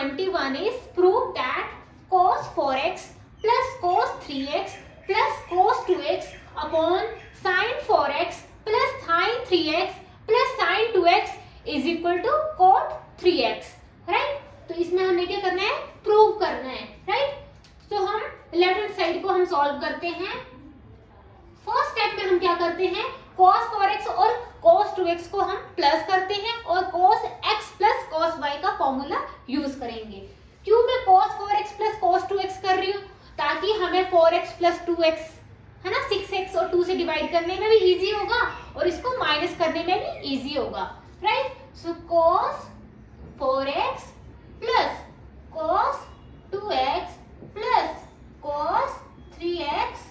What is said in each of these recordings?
21 is prove that cos 4x plus cos 3x plus cos 2x upon sin 4x plus sin 3x plus sin 2x is equal to cot 3x, right. तो इसमें हमें क्या करना है, prove करना है, right. तो हम लेफ्ट हैंड साइड को हम सॉल्व करते हैं। फर्स्ट स्टेप में हम क्या करते हैं, cos 4x और cos 2x को हम प्लस करते हैं और cos x plus cos y का फॉर्मूला यूज करेंगे। क्यों मैं cos 4x plus cos 2x कर रही हूँ, ताकि हमें 4x प्लस 2x है ना 6x और 2 से डिवाइड करने में भी इजी होगा और इसको माइनस करने में भी इजी होगा, right. So cos 4x plus cos 2x plus cos 3x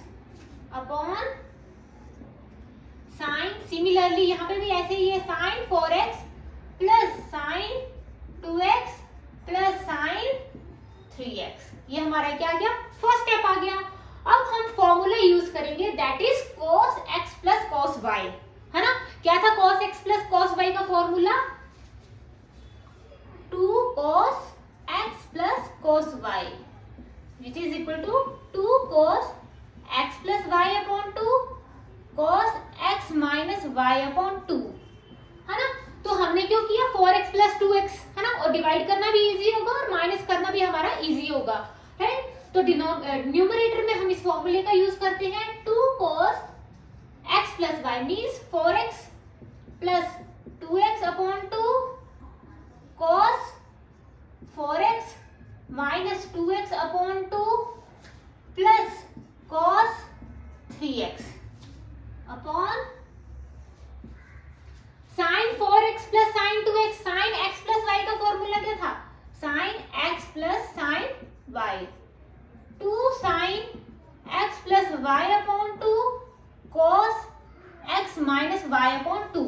upon sine, similarly यहाँ पे भी ऐसे ही है, sine 4x plus sine 2x plus sine 3x। ये हमारा क्या आ गया, फर्स्ट स्टेप आ गया। अब हम फॉर्मूला यूज करेंगे that is cos x plus cos y, है ना। क्या था cos x plus cos y का formula, 2 cos x plus cos y which is equal to 2 cos x plus y upon 2 cos x minus y upon 2, है ना। तो हमने क्यों किया, 4x प्लस 2x, है ना, और डिवाइड करना भी इजी होगा और माइनस करना भी हमारा इजी होगा, राइट। तो न्यूमरेटर में हम इस फॉर्मूले का यूज करते हैं, 2 cos x plus y means 4x plus 2x upon 2 cos 4x minus 2x upon 2 plus cos 3x upon sin 4x plus sin 2x, sin x plus y का फॉर्मूला क्या था, sin x plus sin y, 2 sin x plus y upon 2 cos x minus y upon 2,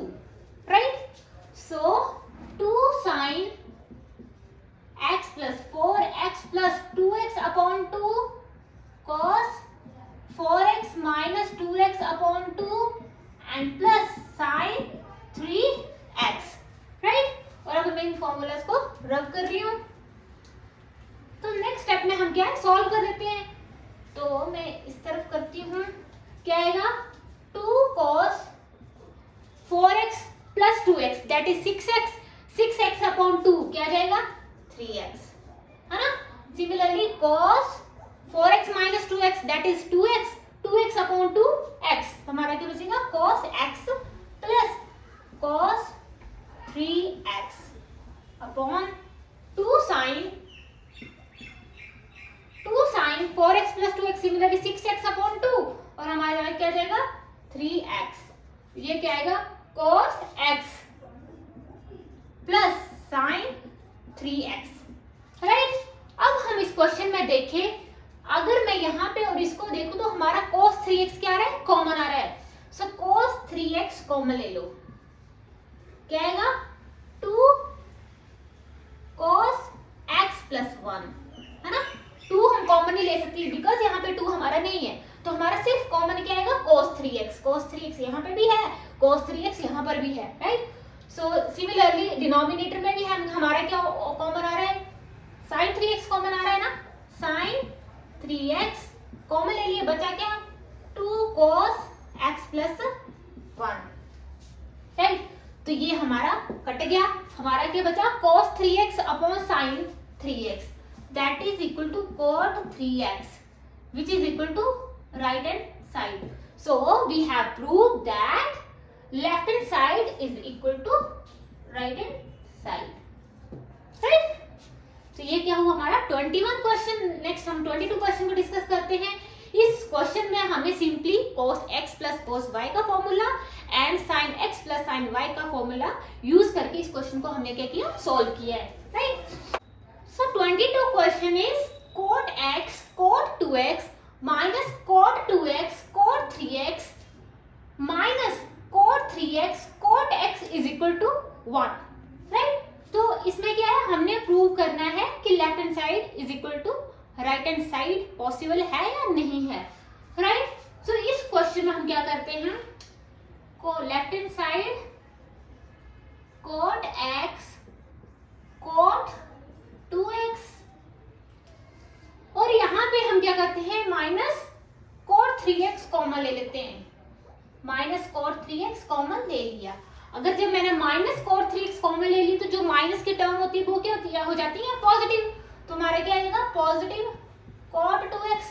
right. So 2 sin x plus 4x plus 2x upon 2 cos 4x minus 2x upon 2 and plus sin 3x, right. और अब मैं इन formulas को रब कर रही हूँ। तो next step में हम क्या है, सॉल्व कर लेते हैं। तो मैं इस तरफ करती हूँ, क्या आएगा, 2 cos 4x plus 2x that is 6x, 6x upon 2 क्या जाएगा, 3x, है ना। Similarly cos 4x minus 2x that is 2x, 2x upon 2x, हमारा क्या बचेगा, cos x plus cos 3x upon 2 sin 4x plus 2x, similarly 6x upon 2 और हमारा क्या जाएगा, 3x। ये क्या आएगा, cos x plus sin 3x, right. अब हम इस क्वेश्चन में देखें, अगर मैं यहाँ पे और इसको देखूं तो हमारा cos 3x क्या आ रहा है, कॉमन आ रहा है। सो cos 3x कॉमन ले लो, क्या आएगा, 2 cos x प्लस 1, है ना। 2 हम कॉमन नहीं ले सकती बिकॉज यहाँ पे 2 हमारा नहीं है, तो हमारा सिर्फ कॉमन क्या आएगा, cos 3x, cos 3x यहाँ पे भी है, cos 3x यहाँ पर भी है, राइट। सो सिमिलरली डिनोमिनेटर में भी हमारा क्या कॉमन आ रहा है, sin 3x कॉमन आ रहा है ना, sin 3x कॉमन ले लिए, बचा क्या, 2 cos x प्लस 1, राइट। तो ये हमारा कट गया, हमारा क्या बचा, cos 3x upon sin 3x that is equal to cot 3x which is equal to right hand side. So we have proved that left hand side is equal to right hand side, right? तो ये क्या हुआ हमारा 21 question. Next हम 22 question को discuss करते हैं। इस क्वेश्चन में हमें simply cos x plus cos y का formula and sin x plus sin y का फॉर्मूला यूज करके इस क्वेश्चन को हमने क्या किया, सॉल्व किया है, right. So 22 question is cot x cot 2x minus cot 2x cot 3x minus cot 3x cot x is equal to 1, right. तो इसमें क्या है, हमने प्रूव करना है कि left hand side is equal to right hand side possible है या नहीं है, राइट। सो इस क्वेश्चन में हम क्या करते हैं, को left hand side cot x cot 2x 3x common ले लिया। अगर जब मैंने माइनस cot 3x कॉमन ले ली तो जो माइनस की टर्म होती है वो क्या होती है, हो जाती है पॉजिटिव। तो हमारा क्या आएगा पॉजिटिव cot 2x,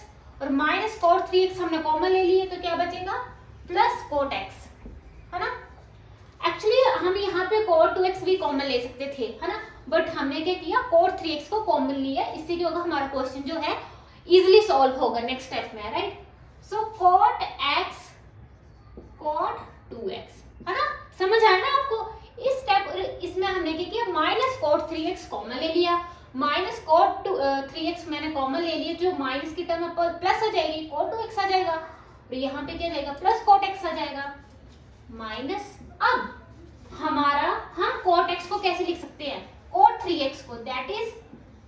और माइनस cot 3x हमने कॉमन ले लिए तो क्या बचेगा प्लस cot x, है ना। एक्चुअली हम यहाँ पे cot 2x भी कॉमन ले सकते थे, है ना, बट हमने क्या किया cot 3x को कॉमन लिया। इससे क्या होगा हमारा क्वेश्चन जो है इजिली सॉल्व होगा नेक्स्ट स्टेप में, राइट। सो cot x cot 2x, है ना, समझ आया ना आपको। इस स्टेप इसमें हमने क्या किया माइनस cot 3x कॉमन ले लिया, माइनस cot 3x मैंने कॉमन ले लिया, जो माइनस की टर्म पर प्लस आ जाएगी cot 2x आ जाएगा, और यहाँ पे क्या जाएगा प्लस cot x आ जाएगा माइनस। अब हमारा हम cot x को कैसे लिख सकते हैं, cot 3x को, that is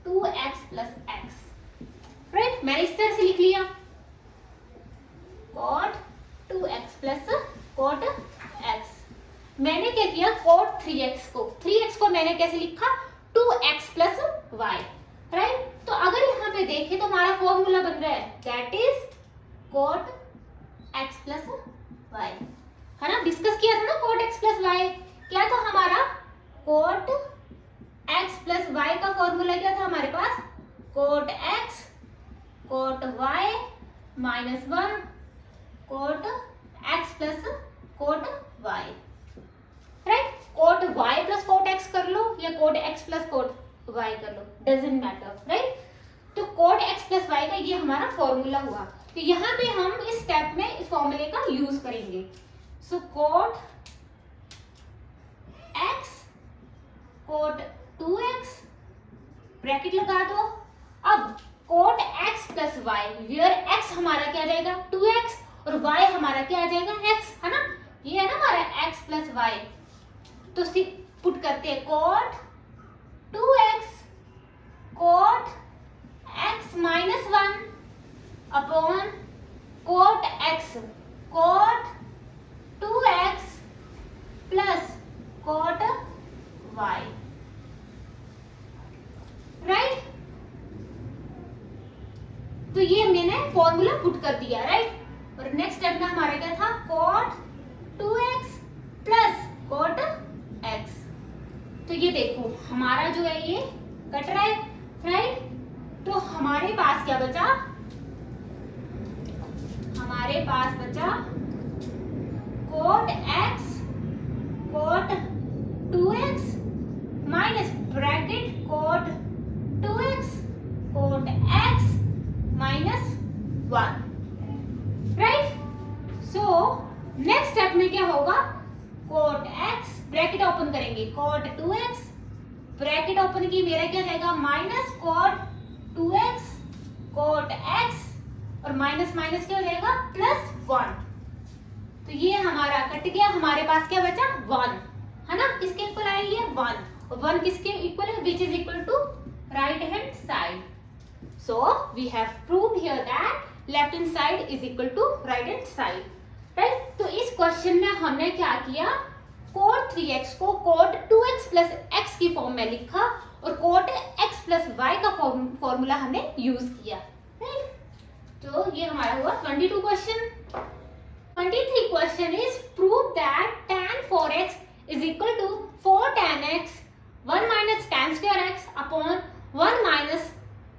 2x plus x, right. मैंने इस तरह से लिख लिया cot 2x plus cot x। मैंने क्या किया cot 3x को मैंने कैसे लिखा 2x प्लस y, राइट। तो अगर यहाँ पे देखें तो हमारा फॉर्मूला बन रहा है that is cot x plus y, है ना। डिस्कस किया था ना cot x प्लस y, क्या था हमारा cot x प्लस y का फॉर्मूला क्या था हमारे पास cot x cot y minus 1 cot x plus cot y, right. cot y plus cot x कर लो या cot x plus cot y कर लो, डजंट मैटर, राइट। तो cot x प्लस y का ये हमारा फॉर्मूला हुआ। तो यहाँ पे हम इस स्टेप में इस फॉर्मूले का यूज करेंगे। So cot x cot 2x bracket लगा दो। अब cot x plus y, where x हमारा क्या आ जाएगा 2x और y हमारा क्या आ जाएगा x, है ना। ये है ना हमारा x प्लस y, तो पुट करते हैं cot 2x cot x minus 1 upon cot x cot 2x plus cot y, right. तो ये मैंने फॉर्मूला पुट कर दिया, राइट। और नेक्स्ट स्टेप में हमारा क्या था cot 2x plus cot x। तो ये देखो हमारा जो है ये कट रहा है, राइट। तो हमारे पास क्या बचा, हमारे पास बचा cot x cot 2x minus bracket cot 2x cot x minus 1, right. So next step में क्या होगा cot x ब्रैकेट ओपन करेंगे cot 2x ब्रैकेट ओपन की मेरा क्या जाएगा minus cot 2x cot x और माइनस माइनस क्या हो जाएगा प्लस 1। तो ये हमारा कट गया, हमारे पास क्या बचा 1, है ना। किसके इक्वल आया ये 1, और 1 किसके इक्वल है which is equal to right hand side. So we have proved here that left hand side is equal to right hand side, right. तो इस क्वेश्चन में हमने क्या किया cot 3x को cot 2x प्लस x की form में लिखा और cot x प्लस y का फॉर्मूला हमने यूज किया, राइट। तो ये हमारा हुआ 22 question. 23 question is prove that tan 4x is equal to 4 tan x 1 minus tan square x upon 1 minus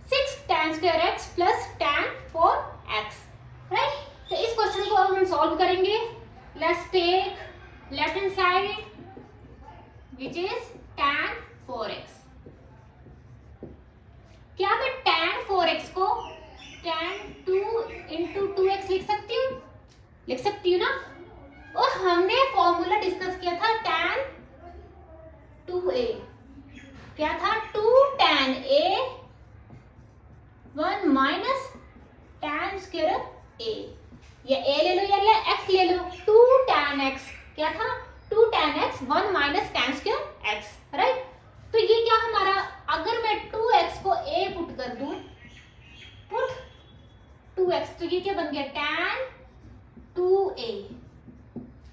6 tan square x plus tan 4x, right. तो इस क्वेश्चन को अब हम सॉल्व करेंगे। Let's take left hand side which is tan 4x। क्या मैं tan 4x को tan 2 into 2x लिख सकती हूँ ना। और हमने फॉर्मूला डिस्कस किया था tan 2a, क्या था 2 tan a 1 minus tan square a, या a ले लो या x ले लो। 2 tan x क्या था 2 tan x 1 minus tan square x, right. तो ये क्या हमारा, अगर मैं 2x को a पुट कर दूं, पुट 2x, तो ये क्या बन गया tan 2a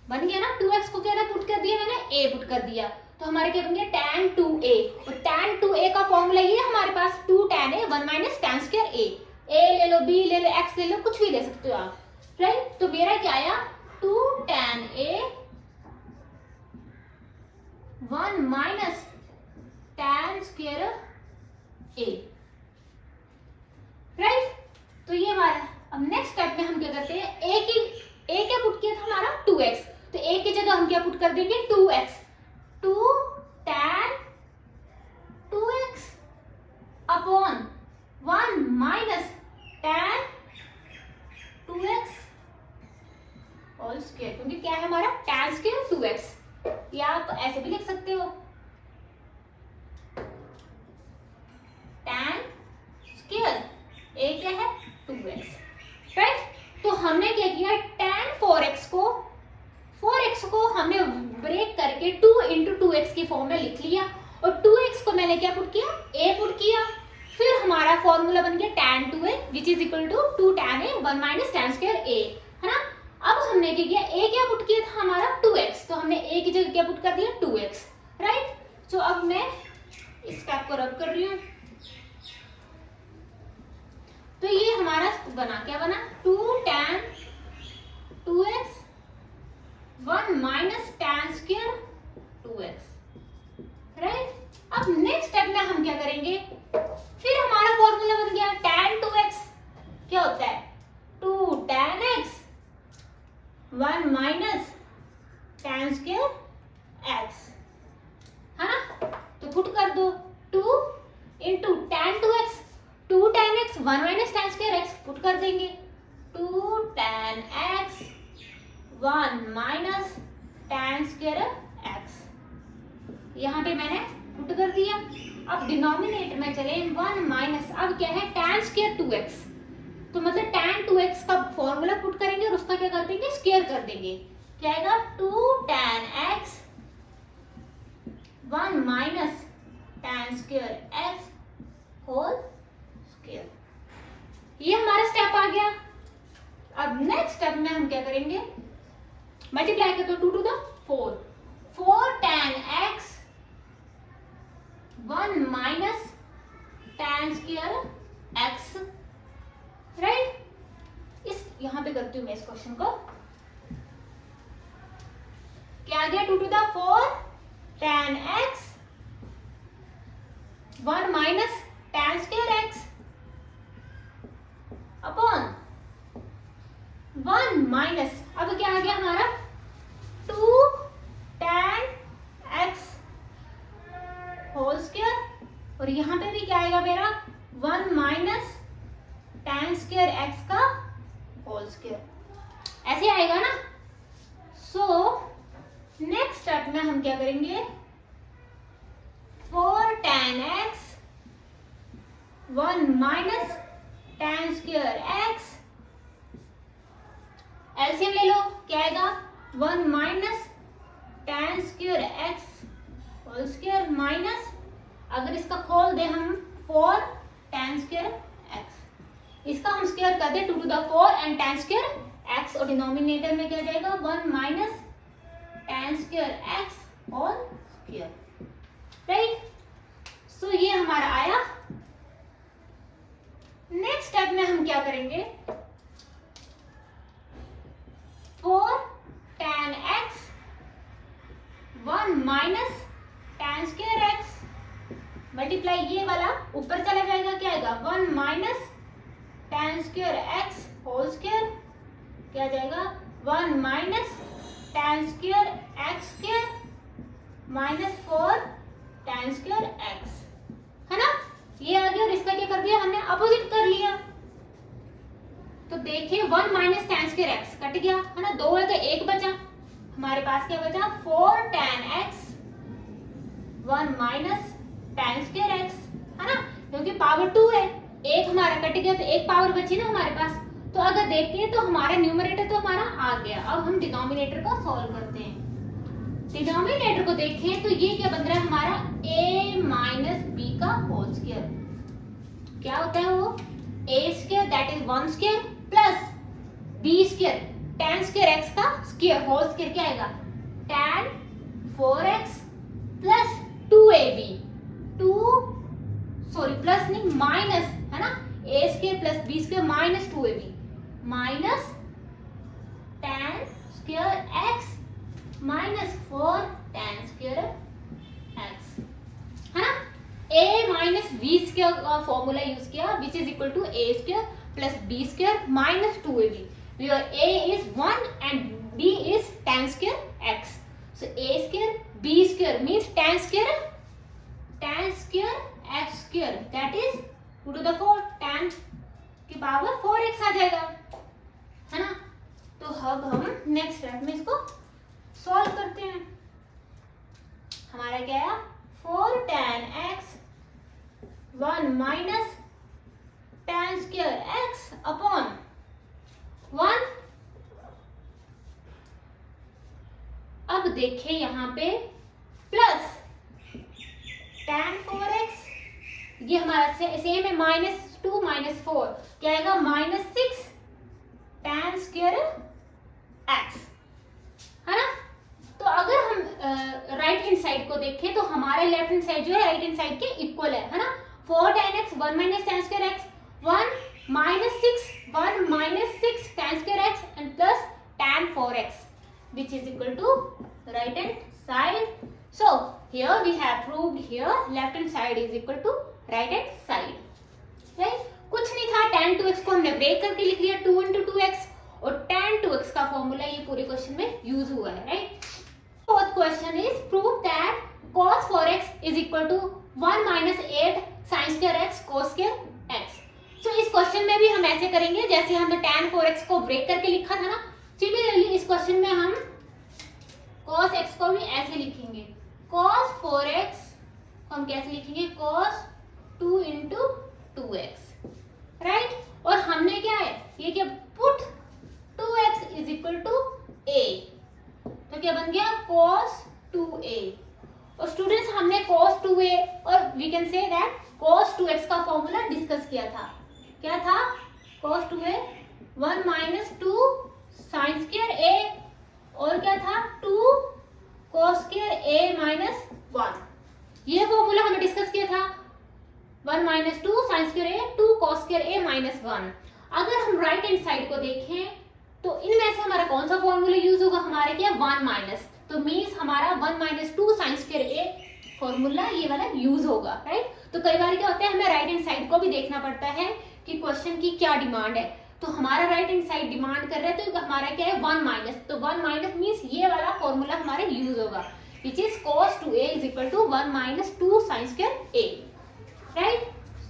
बन गया ना। 2x को क्या पुट कर दिया मैंने a पुट कर दिया, तो हमारे क्या बन गया tan 2a, और tan 2a का फॉर्मूला ये है हमारे पास 2 tan a 1 minus tan square a ले लो b ले लो x ले लो, कुछ भी ले सकते हो आप, राइट। तो मेरा क्या आया 2 tan a 1 minus tan square a, right. तो ये हमारा, अब नेक्स्ट स्टेप में हम क्या करते हैं, a क्या पुट किया था हमारा 2x, तो a की जगह हम क्या पुट कर देंगे 2x, 2 tan 2x upon 1 minus tan 2x whole square, क्योंकि क्या है हमारा tan स्क्वायर 2x, या आप ऐसे भी लिख सकते हो tan स्क्वायर a क्या है 2x, राइट। तो हमने क्या किया, tan 4x को हमने ब्रेक करके 2 इंटू 2x की फॉर्म में लिख लिया, और 2x को मैंने क्या पुट किया, a पुट किया, फिर हमारा फॉर्मूला बन गया tan 2a which is equal to 2 tan a 1 minus tan square a, है ना। अब हमने क्या किया, a क्या पुट किया था हमारा 2x, तो हमने a की जगह क्या पुट कर दिया 2x, राइट। तो अब मैं इस स्टेप को रब कर रही हूँ, तो ये हमारा बना, क्या बना 2 tan 2x 1 minus tan square 2x, right. अब नेक्स्ट स्टेप में हम क्या करेंगे, फिर हमारा फॉर्मूला बन गया tan 2x क्या होता है 2 tan x 1 minus tan square x, है ना। तो पुट कर दो 2 into tan 2x, 2 tan x 1 minus tan square x put कर देंगे, 2 tan x 1 minus tan square x, यहाँ पे मैंने पुट कर दिया। अब डिनोमिनेटर में चले 1 माइनस, अब क्या है tan स्क्वायर 2x, तो मतलब tan 2x का फॉर्मूला पुट करेंगे और उसका क्या कर देंगे स्क्वायर कर देंगे, क्या आएगा 2 tan x 1 minus tan square x whole square, ये हमारा स्टेप आ गया। अब नेक्स्ट स्टेप में हम क्या करेंगे, मल्टीप्लाई कर दो 2 to the 4 tan x 1 minus tan square x, right. इस यहां पे करती हूं मैं इस क्वेश्चन को, क्या आ गया 2 to the 4 tan x 1 minus tan square x upon 1 minus, अब क्या आ गया हमारा 2 tan x होल स्क्वायर, और यहां पे भी क्या आएगा मेरा 1 माइनस tan स्क्वायर x का होल स्क्वायर, ऐसे आएगा ना। सो नेक्स्ट स्टेप में हम क्या करेंगे, 4 tan x 1 minus tan square x, LCM ले लो, क्या आएगा 1 minus tan square x whole square minus, अगर इसका खोल दे हम 4 tan स्क्वायर x, इसका हम स्क्वायर कर दे 2 to the 4 and tan square x, और डिनोमिनेटर में क्या जाएगा 1 minus tan square x whole square, right. So ये हमारा आया। नेक्स्ट स्टेप में हम क्या करेंगे, 4 tan x 1 minus tan square x multiply, ये वाला ऊपर चला जाएगा, क्या आएगा 1 minus tan square x whole square, क्या जाएगा 1 minus tan square x square minus 4 tan square x, है ना। ये आ गया, और इसका क्या कर दिया हमने अपोजिट कर लिया, तो देखिए 1 minus tan square x cut गया, है ना, 2 है तो 1 बचा, हमारे पास क्या बचा 4 tan x 1 minus tan square x, है ना, क्योंकि पावर 2 है, एक हमारा कट गया तो एक पावर बची ना हमारे पास। तो अगर देखते तो हमारा न्यूमरेटर तो हमारा आ गया, अब हम डिनोमिनेटर को सॉल्व करते हैं। डिनोमिनेटर को देखें तो ये क्या बन रहा है हमारा a माइनस बी का होल स्क्वायर, क्या होता है वो a square that is 1 square plus b square tan square x का स्क्वायर होल स्क्वायर, क्या आएगा tan 4x plus 2ab, 2 sorry plus नहीं माइनस, है ना, a square plus b square minus 2ab minus tan square x minus 4 tan square a minus b square का formula use किया which is equal to A square plus b square minus 2ab where a is 1 and b is tan square x. So a square b square means tan square x square, that is 2 to the 4 tan की power 4x आ जाएगा, है ना। तो अब हम next step में इसको solve करते हैं। हमारा क्या है 4 tan x 1 minus tan square x upon 1। अब देखें यहाँ पे प्लस tan 4x, ये हमारा सेम है -2 -4 क्या आएगा -6 tan स्क्वायर x, है ना। तो अगर हम राइट हैंड साइड को देखें तो हमारे लेफ्ट हैंड साइड जो है राइट हैंड साइड के इक्वल है ना। 4 tan x 1 minus tan square x 1 minus 6 tan square x and plus tan 4x which is equal to right hand side. So here we have proved here left hand side is equal to right hand side, right। कुछ नहीं था, tan 2x को हमने break करके लिख लिया 2 into 2x और tan 2x का फॉर्मूला ये पूरे क्वेश्चन में यूज हुआ है, right. Fourth question is prove that cos 4x is equal to 1 minus 8 sin square x cos square x। तो इस क्वेश्चन में भी हम ऐसे करेंगे जैसे हमने tan 4x को ब्रेक करके लिखा था ना। सिमिलरली इस क्वेश्चन में हम cos x को भी ऐसे लिखेंगे, cos 4x को हम कैसे लिखेंगे cos 2 into 2x, राइट। और हमने क्या है ये क्या put 2x is equal to a, तो क्या बन गया cos 2a। और स्टूडेंट्स हमने cos 2a और we can say that cos 2x का फॉर्मूला डिस्कस किया था। क्या था cos 2a 1 minus 2 sin square a और क्या था 2 cos square a minus 1, ये फॉर्मूला हमने डिस्कस किया था 1 minus 2 sin square a 2 cos square a minus 1। अगर हम राइट हैंड साइड को देखें तो इनमें से हमारा कौन सा फॉर्मूला यूज होगा, हमारे क्या 1 माइनस, तो मीन्स हमारा 1 minus 2 sin square a formula ये वाला यूज होगा, राइट। तो कई बार क्या होता है हमें राइट हैंड साइड को भी देखना पड़ता है कि क्वेश्चन की क्या डिमांड है। तो हमारा राइट हैंड साइड डिमांड कर रहा है तो हमारा क्या है 1 माइनस, तो 1 माइनस मींस ये वाला फॉर्मूला हमारे यूज होगा which is cos 2a is equal to 1 minus 2 sin square a, right.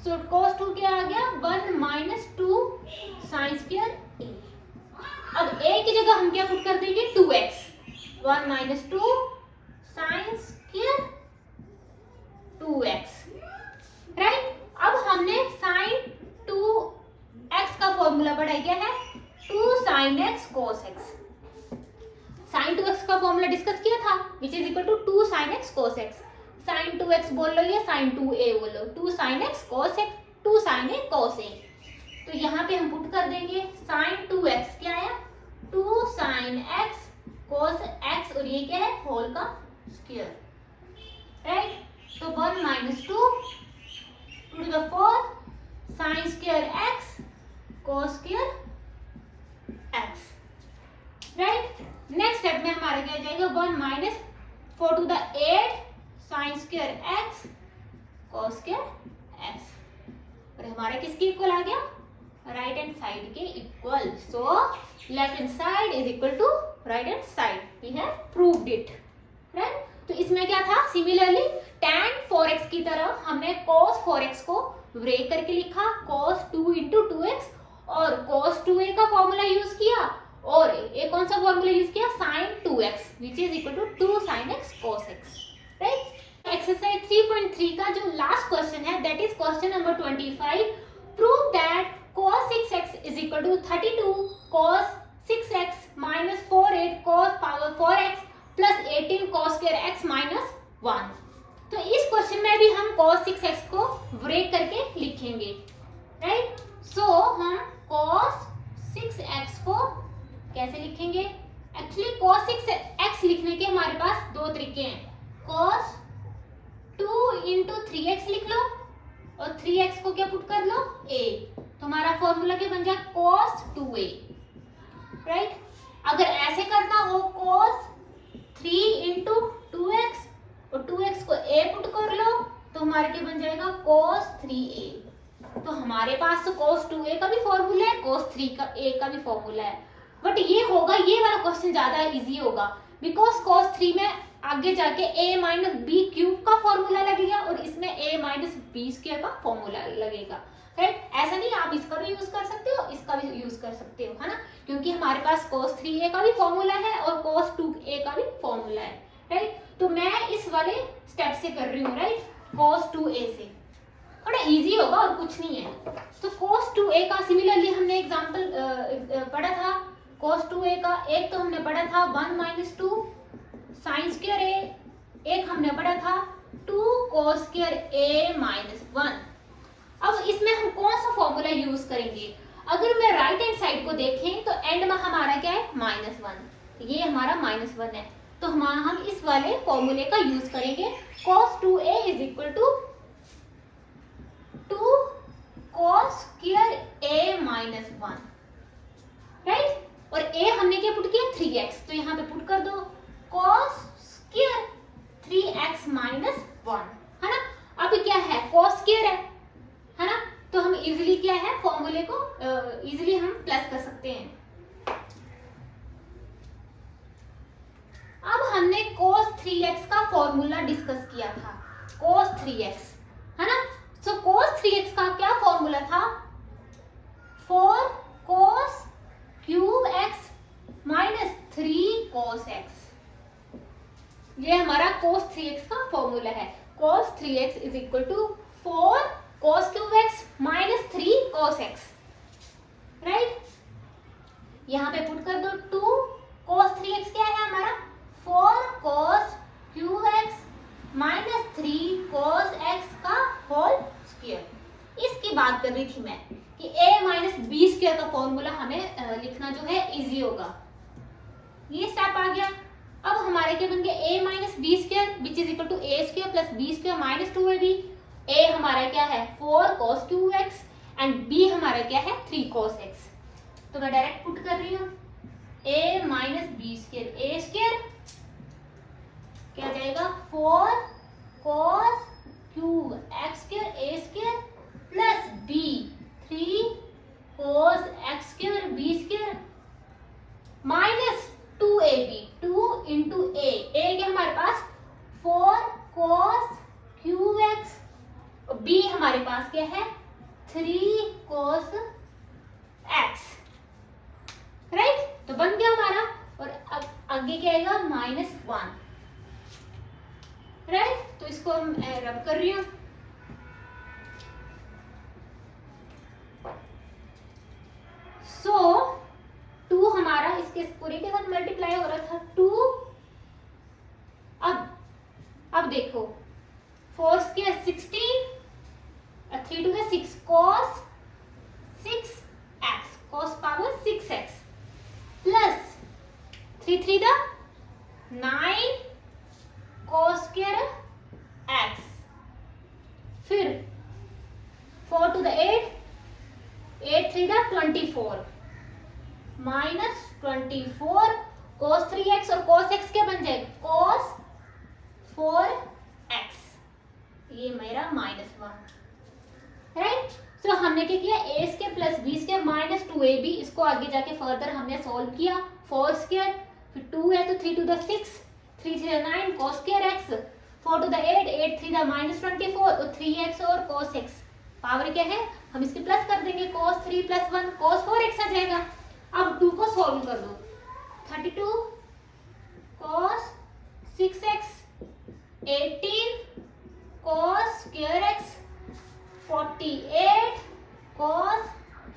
So cos 2 क्या आ गया 1 minus 2 sin square a। अब a की जगह हम क्या पुट कर देंगे 2x 1 minus 2 sin square 2x, right. अब हमने sin 2x का फॉर्मूला बढ़ाया गया है 2 sin x cos x। sin 2x का फॉर्मूला डिस्कस किया था which is equal to 2 sin x cos x। sin 2x बोल लो या sin 2a बोल लो, 2 sin x cos x 2 sin a cos a। तो यहाँ पे हम पुट कर देंगे sin 2x क्या आया 2 sin x cos x और ये क्या है होल का स्क्वायर, राइट। तो 1 minus 2 to the 4 sin square x cos square x, right. Next step में हमारा क्या जाएगा 1 minus 4 to the 8 sin square x cos square x, और हमारा किसके इक्वल आ गया राइट हैंड साइड के equal. So left hand side is equal to right hand side, we have proved it, right. तो इसमें क्या था सिमिलरली tan 4x की तरह हमने cos 4x को ब्रेक करके लिखा cos 2 into 2x और cos 2a का फॉर्मूला यूज किया और एक कौन सा फॉर्मूला यूज किया sin 2x which is equal to 2 sin x cos x, right. Exercise 3.3 का जो लास्ट क्वेश्चन है that is question number 25। Prove that cos 6x is equal to 32 cos 6x minus 48 cos power 4x plus 18 cos square x minus 1। तो इस question में भी हम cos 6x को break करके लिखेंगे, राइट। सो हम cos 6x को कैसे लिखेंगे, एक्चुअली cos 6x लिखने के हमारे पास दो तरीके हैं, cos 2 into 3x लिख लो और 3x को क्या पुट कर लो a, तो हमारा फॉर्मूला क्या बन जाए cos 2a, राइट। अगर ऐसे करना हो cos 3 into 2x और 2x को a पुट कर लो तो हमारे क्या बन जाएगा cos 3a। तो हमारे पास तो cos 2a का भी फॉर्मूला है, cos 3a का भी फॉर्मूला है, बट ये होगा, ये वाला क्वेश्चन ज्यादा इजी होगा बिकॉज cos 3 में आगे जाके a माइनस बी क्यूब का फॉर्मूला लगेगा और इसमें a माइनस बी स्क्वायर का फॉर्मूला लगेगा, राइट। ऐसा नहीं, आप इसका भी यूज कर सकते हो, इसका भी यूज कर सकते हो, है ना, क्योंकि हमारे पास cos 3a का भी फॉर्मूला है और cos 2a का भी फॉर्मूला है, राइट। तो मैं इस वाले स्टेप से कर रही हूँ, राइट, cos 2a से, थोड़ा इजी होगा और कुछ नहीं है। तो cos 2a का सिमिलरली हमने एग्जांपल पढ़ा था, cos 2a का एक तो हमने पढ़ा था 1 माइनस 2 साइन स्क्वायर a, एक हमने पढ़ा था 2 cos स्क्वायर a माइनस 1। अब इसमें हम कौन सा फॉर्मूला यूज करेंगे? अगर मैं राइट हैंड साइड को देखें तो एंड में हमारा क्या है -1, ये हमारा -1 है, तो हम इस वाले फॉर्मूले का यूज करेंगे, cos 2a is equal to 2 cos square a minus 1, right. और a हमने क्या पुट किया 3x, तो यहाँ पे पुट कर दो cos स्क्वायर 3x माइनस 1, है ना। अब क्या है cos स्क्वायर है ना, तो हम इजीली क्या है फॉर्मूले को इजीली हम प्लस कर सकते हैं। अब हमने cos 3x का फॉर्मूला डिस्कस किया था, cos 3x, है ना। सो cos 3x का क्या फॉर्मूला था, 4 cos cube x minus 3 cos x, ये हमारा cos 3x का फॉर्मूला है। cos 3x is equal to 4 cos cube x minus 3 cos x, right. यहाँ पे पुट कर दो 2 cos 3x क्या है हमारा 4 cos cube x minus 3 cos x का होल स्क्वायर। इसकी बात कर रही थी मैं कि a माइनस बी स्क्वायर का फॉर्मूला हमें लिखना जो है इजी होगा, ये स्टेप आ गया। अब हमारे क्या बन गया a minus b square which is equal to a square plus b square minus 2ab। a हमारा क्या है 4 cos cube x and b हमारा क्या है 3 cos x, तो मैं डायरेक्ट पुट कर रही हूँ a minus b square, a square क्या जाएगा 4 cos cube x square a square plus b 3 cos x square b square minus 2ab, 2 into a क्या हमारे पास 4 cos क्यूब x, b हमारे पास क्या है 3 cos x, राइट। तो बन गया हमारा, और अब आगे क्या आएगा -1, राइट। तो इसको हम रब कर रही हूँ, सो 2 हमारा इसके पूरे के साथ मल्टीप्लाई हो रहा था 2। अब देखो 4 square 16, 3 two 6 cos 6x, cos power 6x plus 3 3 9 cos square x, फिर 4 टू 8 8 3 24 माइनस 24 cos 3x और cos x क्या बन जाएगा cos 4x, ये मेरा -1, राइट। सो हमने क्या किया a square plus b square minus 2ab, इसको आगे जाके फर्दर हमने सॉल्व किया 4 स्क्वायर, फिर 2 है तो 3 two 6 3 3 9 cos square x, 4 two 8 8 3 minus 24 और 3x और cos x, पावर क्या है हम इसके प्लस कर देंगे cos 3 प्लस 1 cos 4x आ जाएगा। अब 2 को सॉल्व कर दो, 32 cos 6x 18 cos square x 48 cos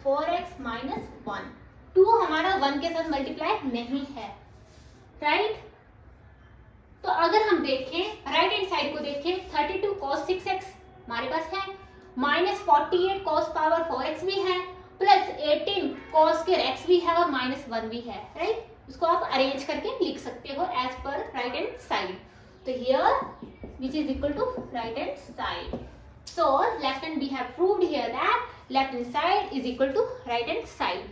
4x minus 1, 2 हमारा 1 के साथ मल्टीप्लाई नहीं है, राइट। तो अगर हम देखें राइट हैंड साइड को देखें 32 cos 6x हमारे पास है, माइनस 48 cos पावर 4x भी है, प्लस 18 cos स्क्वायर x भी है और -1 भी है, राइट। उसको आप अरेंज करके लिख सकते हो एज पर राइट हैंड साइड, तो here which is equal to right hand side, so left hand we have proved here that left hand side is equal to right hand side.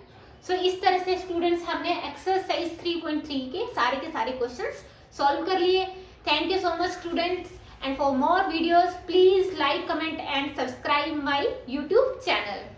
So इस तरह से students हमने exercise 3.3 के सारे questions solve कर लिए। Thank you so much students, and for more videos please like, comment and subscribe my YouTube channel.